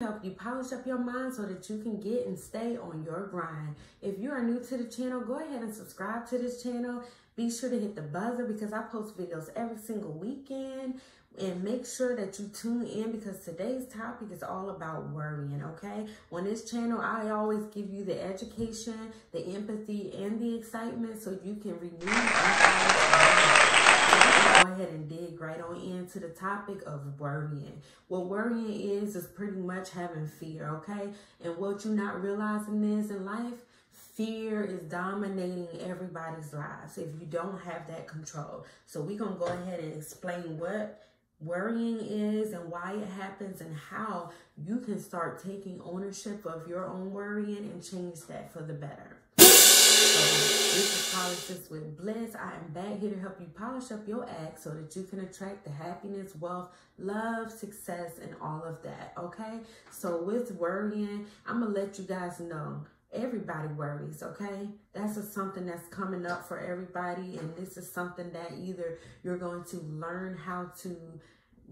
Help you polish up your mind so that you can get and stay on your grind. If you are new to the channel, go ahead and subscribe to this channel. Be sure to hit the buzzer because I post videos every single weekend. And make sure that you tune in because today's topic is all about worrying, okay? On this channel, I always give you the education, the empathy, and the excitement so you can renew go ahead and dig right on into the topic of worrying. What worrying is pretty much having fear, okay? And what you're not realizing is in life, fear is dominating everybody's lives if you don't have that control. So we're going to go ahead and explain what worrying is and why it happens and how you can start taking ownership of your own worrying and change that for the better. So this is Polish with Bliss. I am back here to help you polish up your act so that you can attract the happiness, wealth, love, success, and all of that, okay? So with worrying, I'm going to let you guys know everybody worries, okay? That's something that's coming up for everybody, and this is something that either you're going to learn how to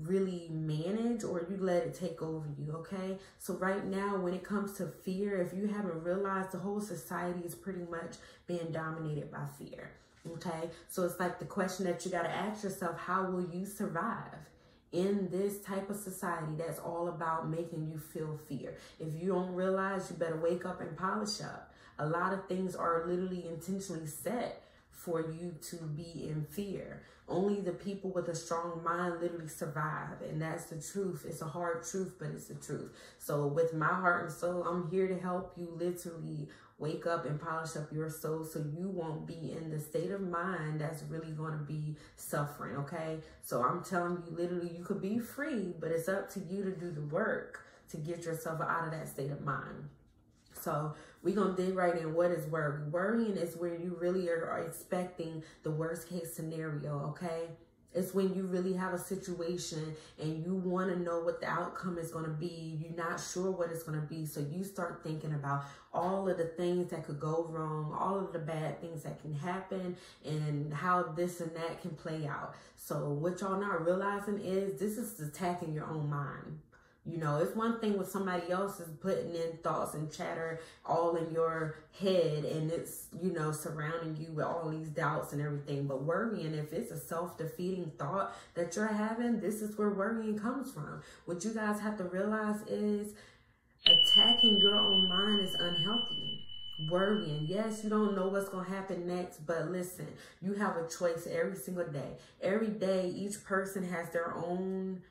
really manage or you let it take over you, okay? So right now, when it comes to fear, if you haven't realized, the whole society is pretty much being dominated by fear, okay? So it's like the question that you got to ask yourself, how will you survive in this type of society that's all about making you feel fear? If you don't realize, you better wake up and polish up. A lot of things are literally intentionally set for you to be in fear. Only the people with a strong mind literally survive, and that's the truth. It's a hard truth, but it's the truth. So with my heart and soul, I'm here to help you literally wake up and polish up your soul so you won't be in the state of mind that's really going to be suffering, okay? So I'm telling you, literally, you could be free, but it's up to you to do the work to get yourself out of that state of mind. So we're going to dig right in. What is worry? Worrying is where you really are expecting the worst case scenario, okay? It's when you really have a situation and you want to know what the outcome is going to be. You're not sure what it's going to be. So you start thinking about all of the things that could go wrong, all of the bad things that can happen, and how this and that can play out. So what y'all not realizing is this is attacking your own mind. You know, it's one thing when somebody else is putting in thoughts and chatter all in your head and it's, you know, surrounding you with all these doubts and everything. But worrying, if it's a self-defeating thought that you're having, this is where worrying comes from. What you guys have to realize is attacking your own mind is unhealthy. Worrying, yes, you don't know what's going to happen next, but listen, you have a choice every single day. Every day, each person has their own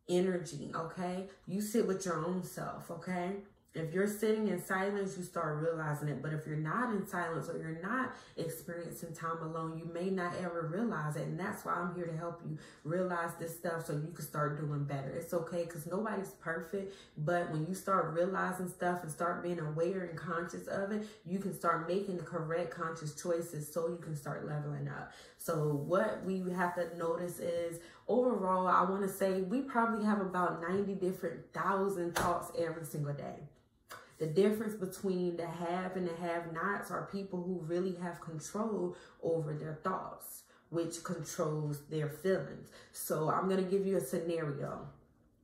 energy, okay? You sit with your own self, okay? If you're sitting in silence, you start realizing it. But if you're not in silence or you're not experiencing time alone, you may not ever realize it. And that's why I'm here to help you realize this stuff so you can start doing better. It's okay because nobody's perfect. But when you start realizing stuff and start being aware and conscious of it, you can start making the correct conscious choices so you can start leveling up. So what we have to notice is overall, I want to say we probably have about 90 different thousand thoughts every single day. The difference between the have and the have-nots are people who really have control over their thoughts, which controls their feelings. So I'm going to give you a scenario.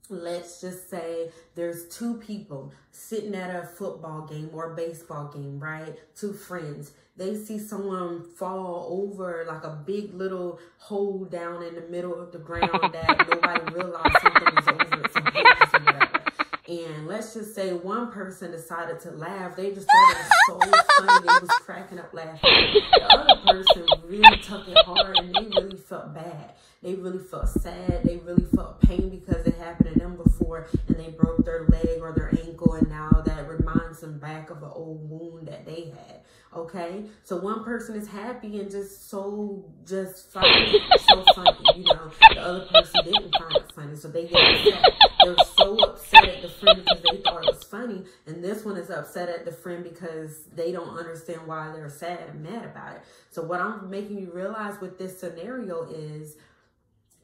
Let's just say there's two people sitting at a football game or a baseball game, right? Two friends. They see someone fall over like a big little hole down in the middle of the ground that nobody realized something was over it, some papers or whatever. And let's just say one person decided to laugh. They just thought it was so funny. They was cracking up laughing. The other person really took it hard and they really felt bad. They really felt sad. They really felt pain because it happened to them before and they broke their leg or their ankle, and now that reminds them back of an old wound that they had. Okay, so one person is happy and just funny, so funny, you know. The other person didn't find it funny, so they get upset. They're so upset at the friend because they thought it was funny, and this one is upset at the friend because they don't understand why they're sad and mad about it. So what I'm making you realize with this scenario is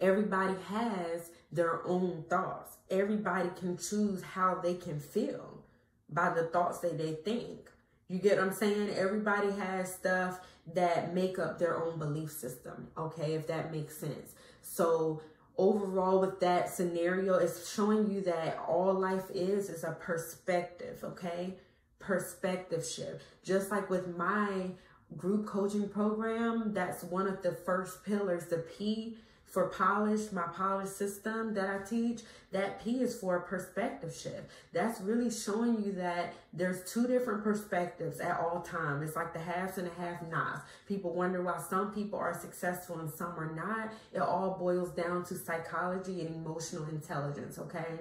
everybody has their own thoughts. Everybody can choose how they can feel by the thoughts that they think. You get what I'm saying? Everybody has stuff that make up their own belief system, okay, if that makes sense. So overall with that scenario, it's showing you that all life is a perspective, okay? Perspective shift. Just like with my group coaching program, that's one of the first pillars, the P for polish, my polish system that I teach. That P is for a perspective shift. That's really showing you that there's two different perspectives at all times. It's like the haves and the have-nots. People wonder why some people are successful and some are not. It all boils down to psychology and emotional intelligence, okay?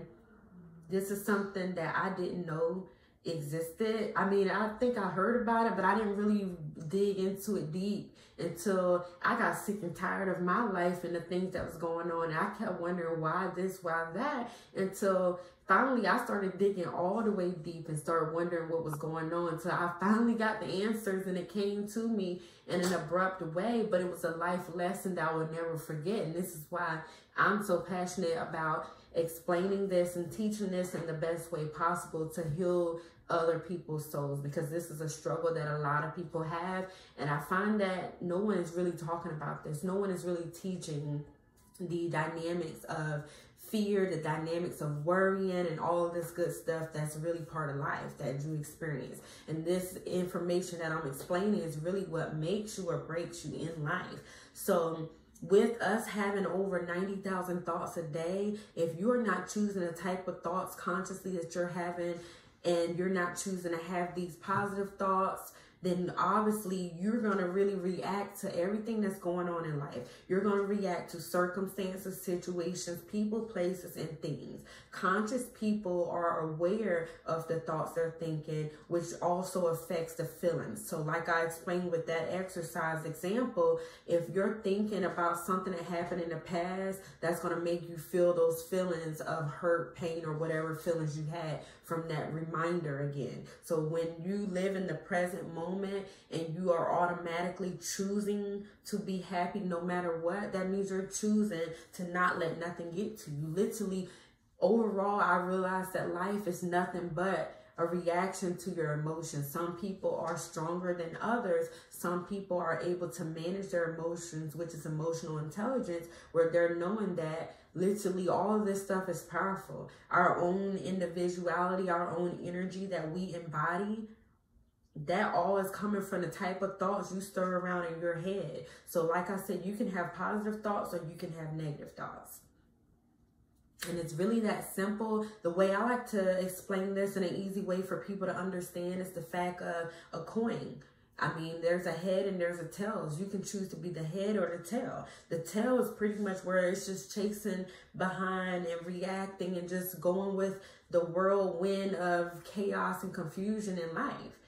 This is something that I didn't know existed. I mean, I think I heard about it, but I didn't really dig into it deep until I got sick and tired of my life and the things that was going on. And I kept wondering why this, why that, until finally I started digging all the way deep and started wondering what was going on, until I finally got the answers, and it came to me in an abrupt way, but it was a life lesson that I will never forget. And this is why I'm so passionate about explaining this and teaching this in the best way possible to heal other people's souls, because this is a struggle that a lot of people have. And I find that no one is really talking about this. No one is really teaching the dynamics of fear, the dynamics of worrying, and all of this good stuff that's really part of life that you experience. And this information that I'm explaining is really what makes you or breaks you in life. So with us having over 90,000 thoughts a day, if you're not choosing the type of thoughts consciously that you're having, and you're not choosing to have these positive thoughts, then obviously you're going to really react to everything that's going on in life. You're going to react to circumstances, situations, people, places, and things. Conscious people are aware of the thoughts they're thinking, which also affects the feelings. So like I explained with that exercise example, if you're thinking about something that happened in the past, that's going to make you feel those feelings of hurt, pain, or whatever feelings you had from that reminder again. So when you live in the present moment and you are automatically choosing to be happy no matter what, that means you're choosing to not let nothing get to you. Literally, overall, I realized that life is nothing but a reaction to your emotions. Some people are stronger than others. Some people are able to manage their emotions, which is emotional intelligence, where they're knowing that literally all of this stuff is powerful. Our own individuality, our own energy that we embody, that all is coming from the type of thoughts you stir around in your head. So like I said, you can have positive thoughts or you can have negative thoughts. And it's really that simple. The way I like to explain this in an easy way for people to understand is the fact of a coin. I mean, there's a head and there's a tail. You can choose to be the head or the tail. The tail is pretty much where it's just chasing behind and reacting and just going with the whirlwind of chaos and confusion in life.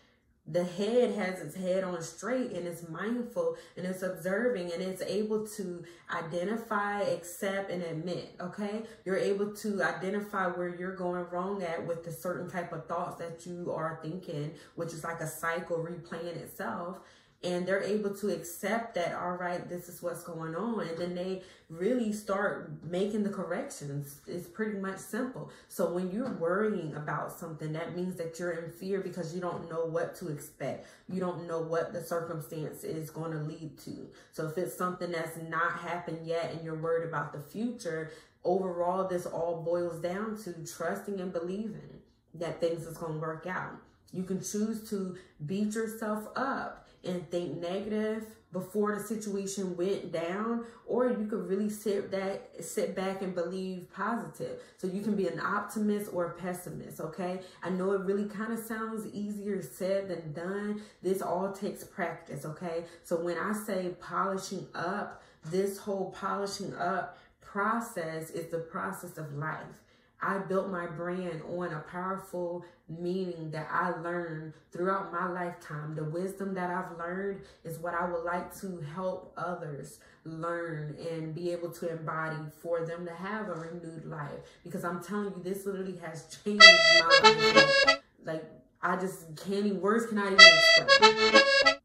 The head has its head on straight and it's mindful and it's observing and it's able to identify, accept, and admit, okay? You're able to identify where you're going wrong at with the certain type of thoughts that you are thinking, which is like a cycle replaying itself. And they're able to accept that, all right, this is what's going on. And then they really start making the corrections. It's pretty much simple. So when you're worrying about something, that means that you're in fear because you don't know what to expect. You don't know what the circumstance is going to lead to. So if it's something that's not happened yet and you're worried about the future, overall, this all boils down to trusting and believing that things is going to work out. You can choose to beat yourself up and think negative before the situation went down, or you could really sit back and believe positive. So you can be an optimist or a pessimist, okay? I know it really kind of sounds easier said than done. This all takes practice, okay? So when I say polishing up, this whole polishing up process is the process of life. I built my brand on a powerful meaning that I learned throughout my lifetime. The wisdom that I've learned is what I would like to help others learn and be able to embody for them to have a renewed life. Because I'm telling you, this literally has changed my life. Like, I just can't even, words cannot even explain.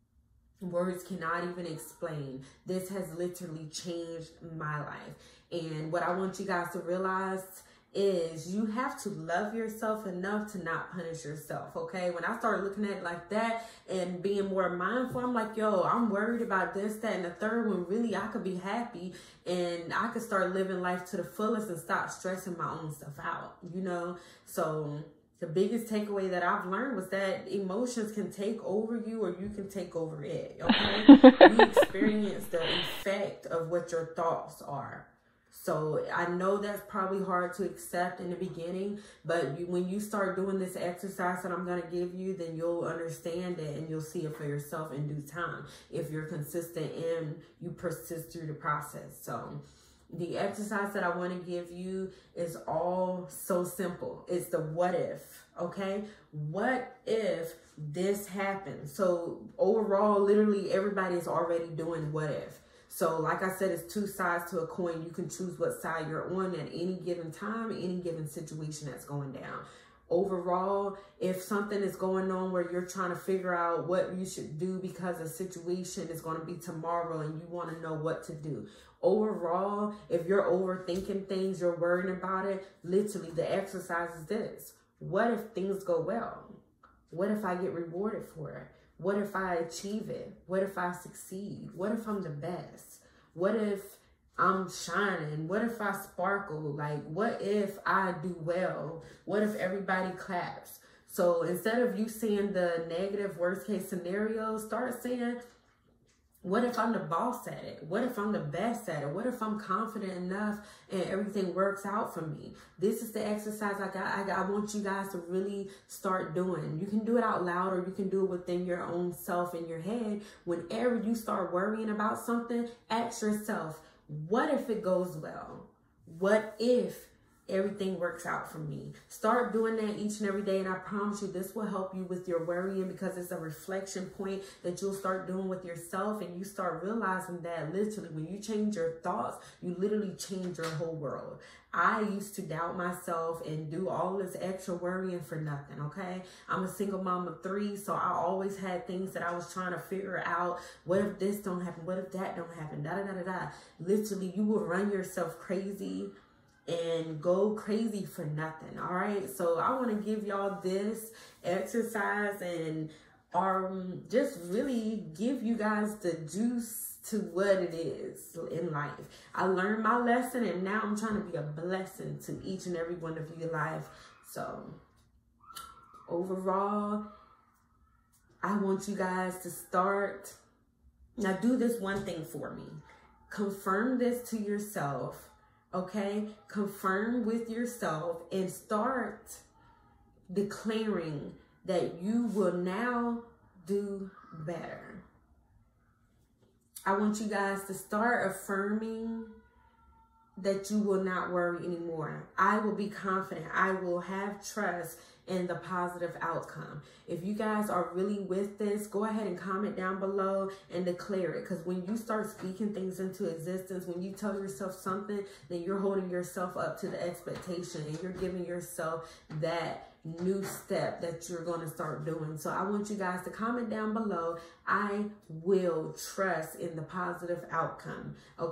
Words cannot even explain. This has literally changed my life. And what I want you guys to realize is you have to love yourself enough to not punish yourself, okay? When I started looking at it like that and being more mindful, I'm like, yo, I'm worried about this, that, and the third, when really I could be happy and I could start living life to the fullest and stop stressing my own stuff out, you know? So the biggest takeaway that I've learned was that emotions can take over you or you can take over it, okay? You experience the effect of what your thoughts are. So I know that's probably hard to accept in the beginning, but when you start doing this exercise that I'm going to give you, then you'll understand it and you'll see it for yourself in due time if you're consistent and you persist through the process. So the exercise that I want to give you is all so simple. It's the what if, okay? What if this happens? So overall, literally everybody is already doing what if. So like I said, it's two sides to a coin. You can choose what side you're on at any given time, any given situation that's going down. Overall, if something is going on where you're trying to figure out what you should do because a situation is going to be tomorrow and you want to know what to do. Overall, if you're overthinking things, you're worrying about it, literally the exercise is this. What if things go well? What if I get rewarded for it? What if I achieve it? What if I succeed? What if I'm the best? What if I'm shining? What if I sparkle? Like, what if I do well? What if everybody claps? So instead of you seeing the negative worst case scenario, start saying, what if I'm the boss at it? What if I'm the best at it? What if I'm confident enough and everything works out for me? This is the exercise I want you guys to really start doing. You can do it out loud or you can do it within your own self in your head. Whenever you start worrying about something, ask yourself, what if it goes well? What if everything works out for me? Start doing that each and every day, and I promise you this will help you with your worrying, because it's a reflection point that you'll start doing with yourself, and you start realizing that literally when you change your thoughts, you literally change your whole world. I used to doubt myself and do all this extra worrying for nothing, okay? I'm a single mom of 3, so I always had things that I was trying to figure out. What if this don't happen? What if that don't happen? Da-da-da-da-da. Literally, you will run yourself crazy and go crazy for nothing. All right, so I want to give y'all this exercise and just really give you guys the juice to what it is in life. I learned my lesson and now I'm trying to be a blessing to each and every one of you life. So overall, I want you guys to start. Now do this one thing for me. Confirm this to yourself. Okay, confirm with yourself and start declaring that you will now do better. I want you guys to start affirming that you will not worry anymore. I will be confident. I will have trust in the positive outcome. If you guys are really with this, go ahead and comment down below and declare it. Because when you start speaking things into existence, when you tell yourself something, then you're holding yourself up to the expectation and you're giving yourself that new step that you're going to start doing. So I want you guys to comment down below. I will trust in the positive outcome. Okay.